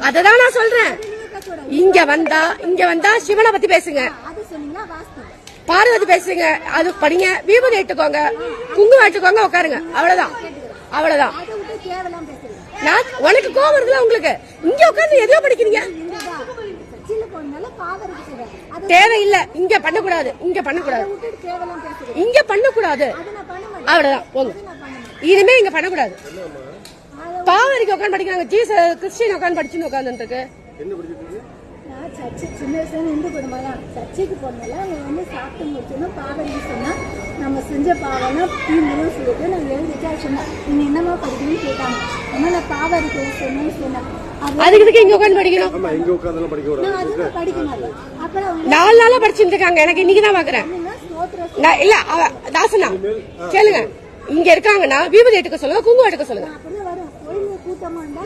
அததான் நான் சொல்றேன். இங்க வந்தா சிவனை பத்தி பேசுங்க, பார்வதி பேசுங்க, அது படிங்க, விபூதி எடுத்துக்கோங்க, குங்குமம் எடுத்துக்கோங்க, உட்காருங்க. அவ்வளவுதான். உனக்கு கோவம் வருதுல உங்களுக்கு? இங்க உட்கார்ந்து எதையோ படிக்கிறீங்க. தேவையில்லை. இங்க பண்ணக்கூடாது. அவ்வளவுதான். இனிமே இங்க பண்ணக்கூடாது. பாவரிக்கு உட்காந்து படிக்கிறாங்க. கிறிஸ்டின் உட்காந்து படிச்சுன்னு உட்காந்துருக்கு. சின்ன வயசுல இந்து குடும்பம் தான். சர்ச்சைக்கு போனால அவங்க வந்து சாப்பிட்டு முடிச்சோம். பாவரிக்கு சொன்னா நம்ம செஞ்ச பாவம்னா தீர்ந்து சொல்லிட்டு நாங்க எழுதிட்டா சொன்னோம். நீங்க என்னமா படிக்கணும்னு கேட்டாங்க. அதனால பாவரிக்கு சொன்னேன். அதுக்கு இங்க உட்காந்து படிக்கணும். படிக்க மாட்டேன். அப்புறம் 4 நாளா படிச்சுட்டு இருக்காங்க. எனக்கு இன்னைக்குதான் பாக்குறேன். இல்ல தாசனா கேளுங்க. இங்க இருக்காங்கன்னா விபூதி எடுக்க சொல்லுங்க, குங்குமம் எடுக்க சொல்லுங்க. அப்படியே வரும். கோயில் கூட்டமா இருந்தா